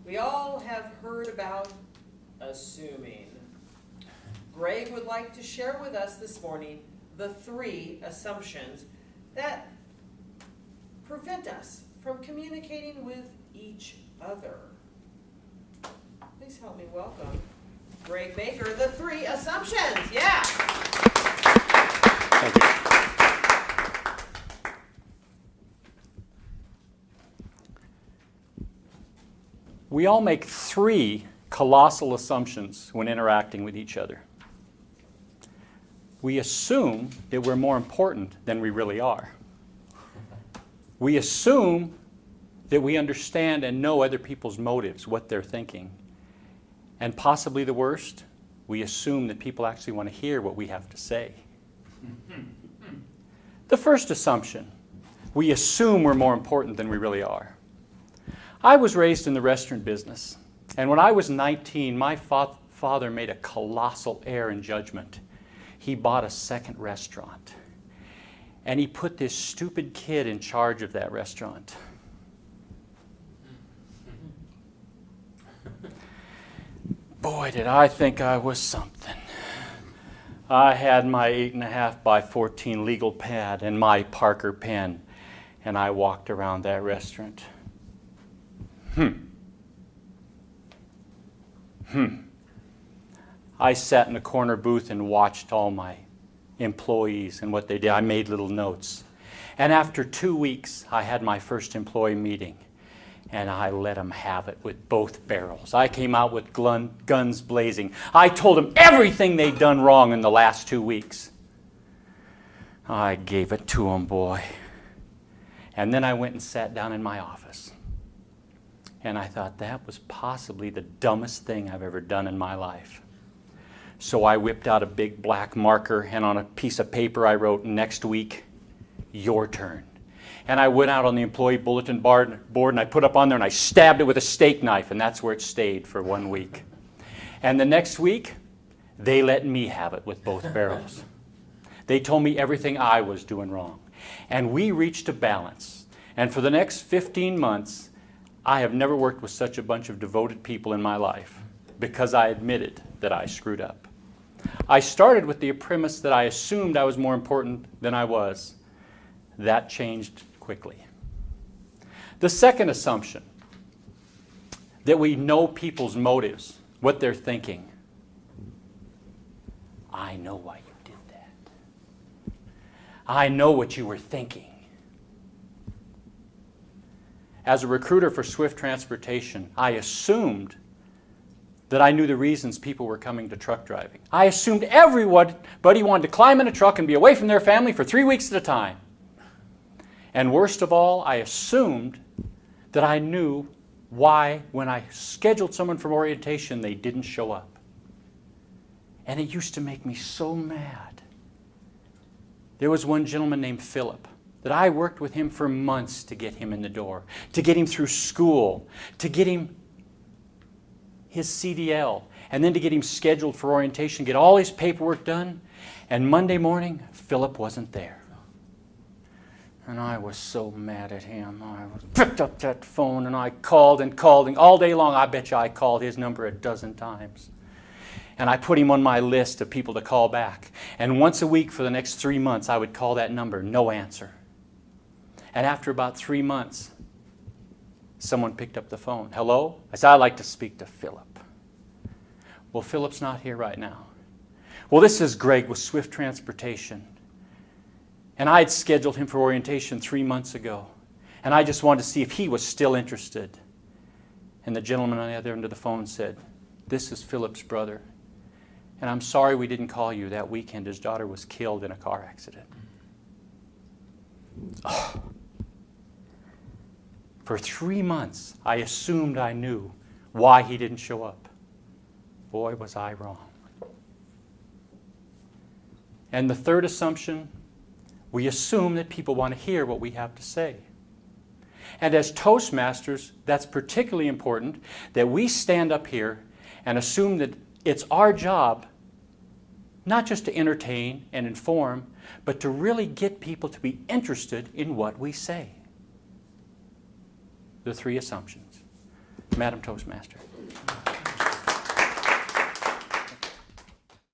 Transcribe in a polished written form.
We all have heard about assuming. Greg would like to share with us this morning the 3 assumptions that prevent us from communicating with each other. Please help me welcome Greg Baker, the 3 assumptions. Yeah. Thank you. We all make 3 colossal assumptions when interacting with each other. We assume that we're more important than we really are. We assume that we understand and know other people's motives, what they're thinking. And possibly the worst, we assume that people actually want to hear what we have to say. The first assumption, we assume we're more important than we really are. I was raised in the restaurant business, and when I was 19, my father made a colossal error in judgment. He bought a second restaurant, and he put this stupid kid in charge of that restaurant. Boy, did I think I was something. I had my 8.5 by 14 legal pad and my Parker pen, and I walked around that restaurant. I sat in a corner booth and watched all my employees and what they did. I made little notes. And after 2 weeks, I had my first employee meeting, and I let them have it with both barrels. I came out with guns blazing. I told them everything they'd done wrong in the last 2 weeks. I gave it to them, boy. And then I went and sat down in my office. And I thought that was possibly the dumbest thing I've ever done in my life. So I whipped out a big black marker, and on a piece of paper I wrote, "Next week, your turn." And I went out on the employee bulletin board and I put up on there and I stabbed it with a steak knife, and that's where it stayed for 1 week. And the next week, they let me have it with both barrels. They told me everything I was doing wrong. And we reached a balance. And for the next 15 months, I have never worked with such a bunch of devoted people in my life because I admitted that I screwed up. I started with the premise that I assumed I was more important than I was. That changed quickly. The second assumption, that we know people's motives, what they're thinking. I know why you did that. I know what you were thinking. As a recruiter for Swift Transportation, I assumed that I knew the reasons people were coming to truck driving. I assumed everybody wanted to climb in a truck and be away from their family for 3 weeks at a time. And worst of all, I assumed that I knew why, when I scheduled someone for orientation, they didn't show up. And it used to make me so mad. There was one gentleman named Philip that I worked with him for months to get him in the door, to get him through school, to get him his CDL, and then to get him scheduled for orientation, get all his paperwork done. And Monday morning, Philip wasn't there. And I was so mad at him. I picked up that phone and I called and all day long. I bet you I called his number 12 times. And I put him on my list of people to call back. And once a week for the next 3 months, I would call that number, no answer. And after about 3 months, someone picked up the phone. Hello? I said, I'd like to speak to Philip. Well, Philip's not here right now. Well, this is Greg with Swift Transportation. And I had scheduled him for orientation 3 months ago. And I just wanted to see if he was still interested. And the gentleman on the other end of the phone said, this is Philip's brother. And I'm sorry we didn't call you that weekend. His daughter was killed in a car accident. Oh. For 3 months, I assumed I knew why he didn't show up. Boy, was I wrong. And the third assumption, we assume that people want to hear what we have to say. And as Toastmasters, that's particularly important that we stand up here and assume that it's our job not just to entertain and inform, but to really get people to be interested in what we say. The 3 assumptions. Madam Toastmaster.